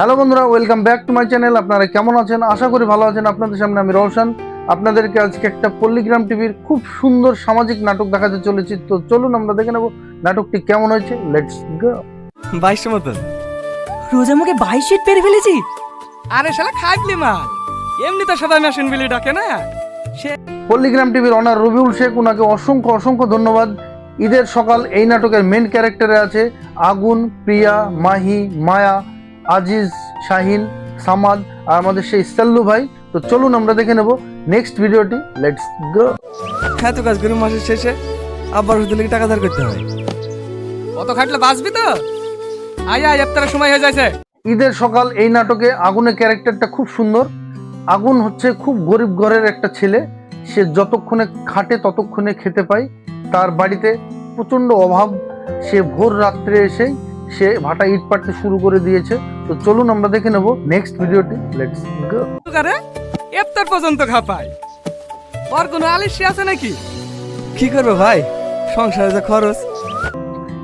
Hello বন্ধুরা, welcome back to my channel. আপনারা কেমন আছেন? আশা করি ভালো আছেন। আপনাদের সামনে আমি রওশন আপনাদেরকে আজকে একটা পল্লীগ্রাম টিভির খুব সুন্দর সামাজিক নাটক দেখাতে চলেছি। তো চলুন আমরা দেখে নেব নাটকটি কেমন হয়েছে। Let's go. 22 মতন রোজা মুখে 22 শীত পেরে ফেলেছি। আরে শালা খাইলি মাল, এমনি তো সবাই মেশিন বিলি ডাকে না। পল্লীগ্রাম টিভির অনার রবিউল শেখ, ওনাকে অসংখ্য অসংখ্য ধন্যবাদ। ঈদের সকাল এই নাটকের মেন ক্যারেক্টারে আছে আগুন, প্রিয়া, মাহি, মায়া, আজিজ, শাহিন, সামাদ আর আমাদের সেই সাল্লু ভাই। তো চলুন আমরা দেখে নেব নেক্সট ভিডিওটি। Let's go. হ্যাঁ, তো কাজ করে মাসের শেষে আবার ওদের লেগে টাকা ধার করতে হয়। অত খাটলে বাঁচবি তো? আয় আয়, ইফতারের সময় হয়ে যাচ্ছে। ঈদের সকাল এই নাটকে আগুনের ক্যারেক্টারটা খুব সুন্দর। আগুন হচ্ছে খুব গরিব ঘরের একটা ছেলে। সে যতক্ষণে খাটে ততক্ষণে খেতে পায়। তার বাড়িতে প্রচণ্ড অভাব। সে ভোর রাত্রে এসেই সে ভাটা ইট পাড়তে শুরু করে দিয়েছে। তো চলুন আমরা দেখে নেব নেক্সট ভিডিওটি। Let's go. আরে ইফতার পর্যন্ত খাপায়, ওর কোনো আলিশি আছে নাকি? কি করবো ভাই, সংসারে যে খরচ।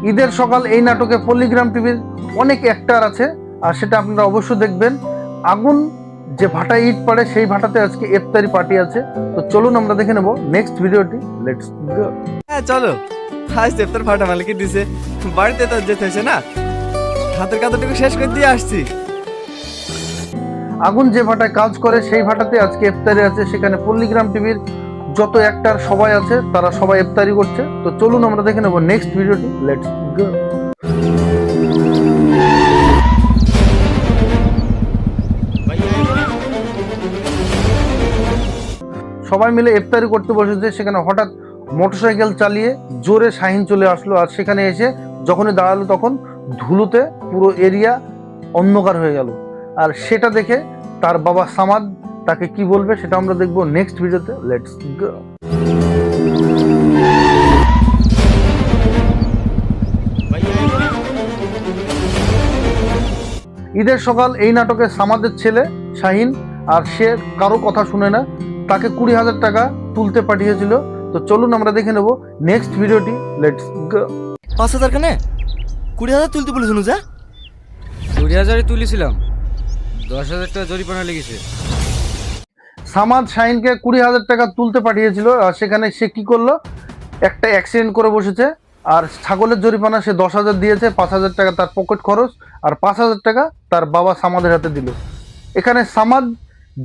ঈদের সকাল এই নাটকে পল্লীগ্রাম টিভির অনেক অ্যাক্টার আছে, আর সেটা আপনারা অবশ্যই দেখবেন। আগুন যে ভাটায় ইট পাড়ে সেই ভাটাতে আজকে ইফতারি পার্টি আছে। তো চলুন আমরা দেখে নেব নেক্সট ভিডিওটি। Let's go. হ্যাঁ চলো, আজ ইফতার ফাটা মালিকে দিছে, বাড়িতে তো যেতে হয়েছে না, হাতের কাজটুকু শেষ করে দিয়ে আসছি। আগুন যে ভাটায় কাজ করে সেই ভাটাতে আজকে ইফতারি আছে। সেখানে পল্লীগ্রাম টিভির যত অ্যাক্টার সবাই আছে, তারা সবাই ইফতারি করছে। তো চলুন আমরা দেখে নেব নেক্সট ভিডিওটি। Let's go. সবাই মিলে ইফতারি করতে বসেছে। সেখানে হঠাৎ মোটরসাইকেল চালিয়ে জোরে শাহিন চলে আসলো, আর সেখানে এসে যখনই দাঁড়ালো তখন ধুলোতে পুরো এরিয়া অন্ধকার হয়ে গেল। আর সেটা দেখে তার বাবা সামাদ তাকে কি বলবে সেটা আমরা দেখবো নেক্সট ভিডিওতে। Let's go. ঈদের সকাল এই নাটকে সামাদের ছেলে শাহিন, আর সে কারো কথা শুনে না, তাকে 20,000 টাকা তুলতে পাঠিয়েছিল। তো চলুন আমরা দেখে নেব নেক্সট ভিডিওটি। Let's go. 5,000 কেন? 20,000 তুলতে বলেছিল যা। 20,000 তুলেছিলাম, 10,000 টাকা জরিমানা লেগেছে। সামাদ শাহিনকে 20,000 টাকা তুলতে পাঠিয়েছিল, আর সেখানে সে কি করলো, একটা অ্যাক্সিডেন্ট করে বসেছে। আর ছাগলের জরিমানা সে 10,000 দিয়েছে, 5,000 টাকা তার পকেট খরচ, আর 5,000 টাকা তার বাবা সামাদের হাতে দিল। এখানে সামাদ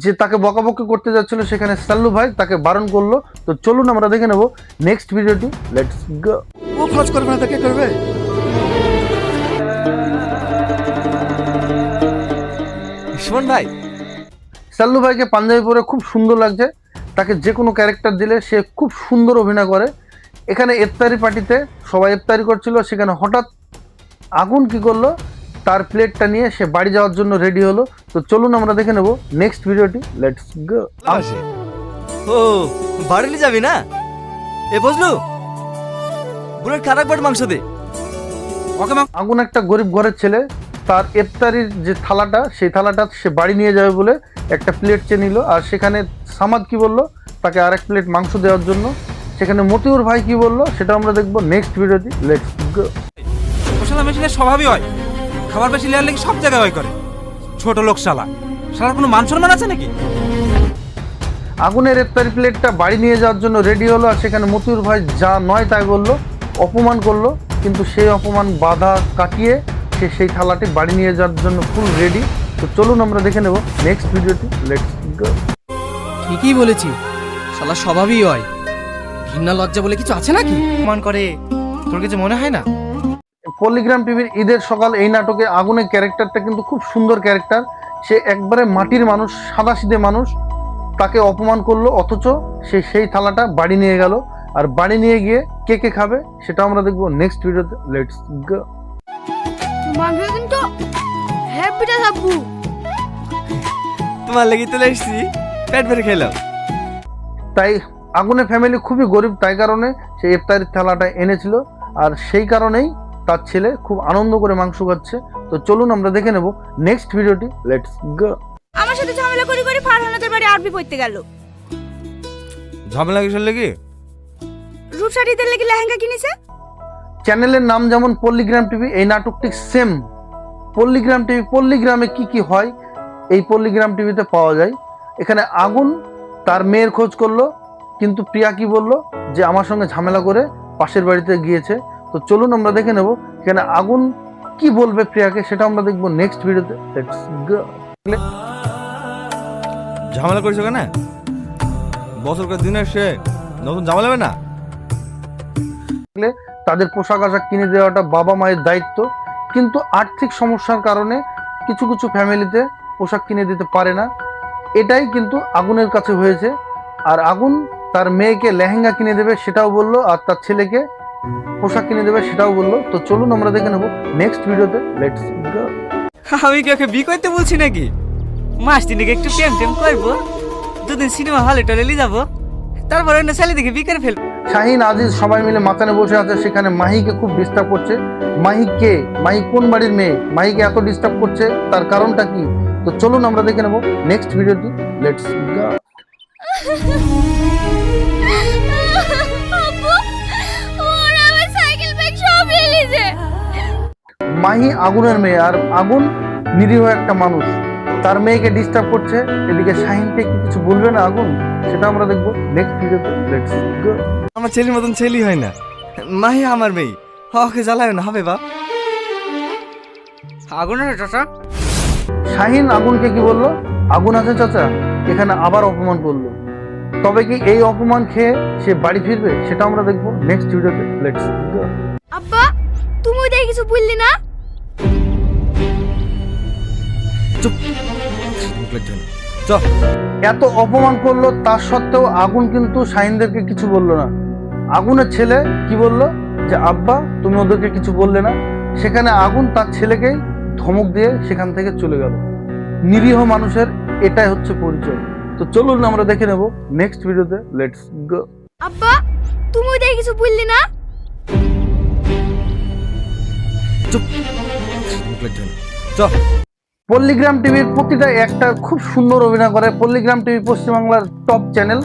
যে তাকে বকাবকি করতে যাচ্ছিল, সেখানে সাল্লু ভাই তাকে বারণ করলো। তো চলুন আমরা দেখে নেব নেক্সট ভিডিওটি। Let's go. ও খরচ করবে না, তাকে করবে। সুমন ভাই, সাল্লু ভাইকে পাঞ্জাবি পরে খুব সুন্দর লাগছে। তাকে যে কোনো ক্যারেক্টার দিলে সে খুব সুন্দর অভিনয় করে। এখানে ইফতারি পার্টিতে সবাই ইফতারি করছিল। সেখানে হঠাৎ আগুন কি করলো, তার প্লেটটা নিয়ে সে বাড়ি যাওয়ার জন্য রেডি হলো। তো চলুন আমরা দেখে নেব নেক্সট ভিডিওটি। Let's go. ও বাড়িতে যাবি না? এ বুঝলু, বুলেট খারাপ বাট মাংস দে ওকে। আগুন একটা গরিব ঘরের ছেলে। তার ইফতারির যে থালাটা, সেই থালাটা সে বাড়ি নিয়ে যাবে বলে একটা প্লেট চেয়ে নিল। আর সেখানে সামাদ কি বললো, তাকে আরেক প্লেট মাংস দেওয়ার জন্য। সেখানে মতিউর ভাই কি বললো সেটা আমরা দেখবো নেক্সট ভিডিওটি। Let's go. মশলা মেশিনের স্বভাবই হয়, খাবার বেশি লেয়ার লেগে সব জায়গায় হয় করে। ছোট লোক শালা, শালার কোনো মান সম্মান আছে নাকি? আগুনের ইফতারি প্লেটটা বাড়ি নিয়ে যাওয়ার জন্য রেডি হলো। আর সেখানে মতিউর ভাই যা নয় তাই বললো, অপমান করলো। কিন্তু সেই অপমান বাধা কাটিয়ে সে সেই থালাটি বাড়ি নিয়ে যাওয়ার জন্য ফুল রেডি। তো চলুন আমরা দেখে নেব নেক্সট ভিডিওটি। Let's go. ঠিকই বলেছি, শালা স্বভাবই হয়। ঘৃণা লজ্জা বলে কিছু আছে নাকি? মান করে, তোর কাছে মনে হয় না? পল্লীগ্রাম টিভির ঈদের সকাল এই নাটকে আগুনের ক্যারেক্টারটা কিন্তু খুব সুন্দর ক্যারেক্টার। সে একবারে মাটির মানুষ, সাদাসিধে মানুষ। তাকে অপমান করলো, অথচ সে সেই থালাটা বাড়ি নিয়ে গেল। আর বাড়ি নিয়ে গিয়ে কে কে খাবে সেটা আমরা দেখবো নেক্সট ভিডিওতে। Let's go. মাংস কিন্তু হ্যাপিটা থাকবো। তোমার লেগে তুলে এসছি, পেট ভরে খেলাম। তাই আগুনের ফ্যামিলি খুবই গরিব, তাই কারণে সে ইফতারির থালাটা এনেছিল। আর সেই কারণেই তার ছেলে খুব আনন্দ করে মাংস খাচ্ছে। তো চলুন আমরা দেখে নেব নেক্সট ভিডিওটি। Let's go. আমার সাথে ঝামেলা করি করে ফারহানাদের বাড়ি আরবি পড়তে গেল। ঝামেলা কিসের লেগে? রূপসারিদের লেগে লেহেঙ্গা কিনেছে। চ্যানেলের নাম যেমন পল্লীগ্রাম টিভি, এই নাটকটি সেম পল্লীগ্রাম টিভি, পল্লীগ্রামে কি কি হয় এই পল্লীগ্রাম টিভিতে পাওয়া যায়। এখানে আগুন তার মেয়ের খোঁজ করলো, কিন্তু প্রিয়া কি বললো যে আমার সঙ্গে ঝামেলা করে পাশের বাড়িতে গিয়েছে। তো চলুন আমরা দেখে নেব এখানে আগুন কি বলবে প্রিয়াকে, সেটা আমরা দেখবো নেক্সট ভিডিওতে। Let's go. ঝামেলা করেছো কেন? বছরকার দিনের সে নতুন ঝামেলা হবে না? তাদের পোশাক আশাক কিনে দেওয়াটা বাবা মায়ের দায়িত্ব, কিন্তু আর্থিক সমস্যার কারণে কিছু কিছু ফ্যামিলিতে পোশাক কিনে দিতে পারে না। এটাই কিন্তু আগুনের কাছে হয়েছে। আর আগুন তার মেয়েকে লেহেঙ্গা কিনে দেবে সেটাও বললো, আর তার ছেলেকে পোশাক কিনে দেবে সেটাও বললো। তো চলুন আমরা দেখে নেবো নেক্সট ভিডিওতে। Let's go. আমি কি ওকে বিয়ে করতে বলছি নাকি? মাস তিনেক একটু প্রেম টেম করবো, দুদিন সিনেমা হলে টলে নিয়ে যাবো, তারপরে অন্য ছেলে দেখে বিয়ে করে ফেলবো। শাহিন আজিজ সবাই মিলে মাচানে বসে আছে, সেখানে মাহিকে খুব ডিস্টার্ব করছে। মাহি কে? মাহি কোন বাড়ির মেয়ে? মাহিকে এত ডিস্টার্ব করছে, তার কারণটা কি? তো চলুন আমরা দেখে নেবো নেক্সট ভিডিওটি। Let's go. আব্বু ওরা আমার সাইকেল ব্যাগ সব নিয়ে নিয়েছে। মাহি আগুনের মেয়ে, আর আগুন নিরীহ একটা মানুষ, তার মেয়েকে ডিস্টার্ব করছে। এদিকে শাহিনকে কি কিছু বলবে না আগুন, সেটা আমরা দেখবো নেক্সট ভিডিওতে। Let's go. আমার ছেলের মতন ছেলেই হয় না, মাহি আমার মেয়ে, ওকে জ্বালায় না হবে বাপ। আগুনের চাচা শাহিন আগুনকে কি বললো? আগুন আছে চাচা, এখানে আবার অপমান করলো। তবে কি এই অপমান খেয়ে সে বাড়ি ফিরবে, সেটা আমরা দেখবো নেক্সট ভিডিওতে। Let's go. আব্বা তুমি ওদের কিছু বললি না? চুপ, মুখের জন্য চ। এত অপমান করলো, তার সত্ত্বেও আগুন কিন্তু শাহিনদেরকে কিছু বললো না। আগুনের ছেলে কি বললো যে আব্বা তুমি ওদেরকে কিছু বললে না। সেখানে আগুন তার ছেলেকেই ধমক দিয়ে সেখান থেকে চলে গেল। নিরীহ মানুষের এটাই হচ্ছে পরিচয়। তো চলুন আমরা দেখে নেব নেক্সট ভিডিওতে। Let's go. আব্বা তুমি ওদের কিছু বললি না? চুপ, মুখের জন্য চ। পল্লীগ্রাম টিভির প্রতিটা একটা খুব সুন্দর অভিনয় করে। পল্লীগ্রাম টিভি পশ্চিমবাংলার টপ চ্যানেল।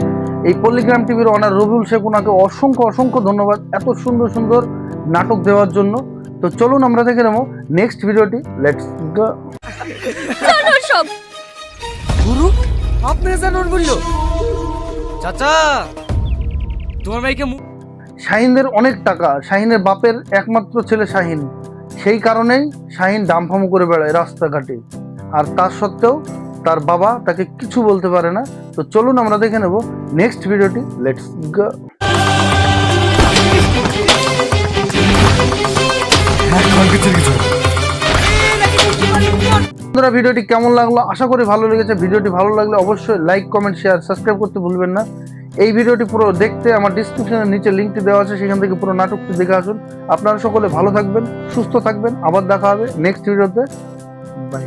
এই পল্লীগ্রাম টিভির অনার রবিউল শেখ, ওনাকে অসংখ্য অসংখ্য ধন্যবাদ এত সুন্দর সুন্দর নাটক দেওয়ার জন্য। তো চলুন আমরা দেখে নেব নেক্সট ভিডিওটি। Let's go. চলো সব। গুরু আপনার জানোর বললো চাচা তোমার মেয়েকে শাহিনদের অনেক টাকা, শাহিনের বাপের একমাত্র ছেলে শাহিন, সেই কারণেই শাহিন ডামফামো করে বেড়ায় রাস্তাঘাটে। আর তার সত্ত্বেও তার বাবা তাকে কিছু বলতে পারে না। তো চলুন আমরা দেখে নেব নেক্সট ভিডিওটি। Let's go. বন্ধুরা ভিডিওটি কেমন লাগলো, আশা করি ভালো লেগেছে। ভিডিওটি ভালো লাগলে অবশ্যই লাইক কমেন্ট শেয়ার সাবস্ক্রাইব করতে ভুলবেন না। এই ভিডিওটি পুরো দেখতে আমার ডিসক্রিপশনের নিচে লিঙ্কটি দেওয়া আছে, সেখান থেকে পুরো নাটকটি দেখে আসুন। আপনারা সকলে ভালো থাকবেন, সুস্থ থাকবেন। আবার দেখা হবে নেক্সট ভিডিওতে। বাই।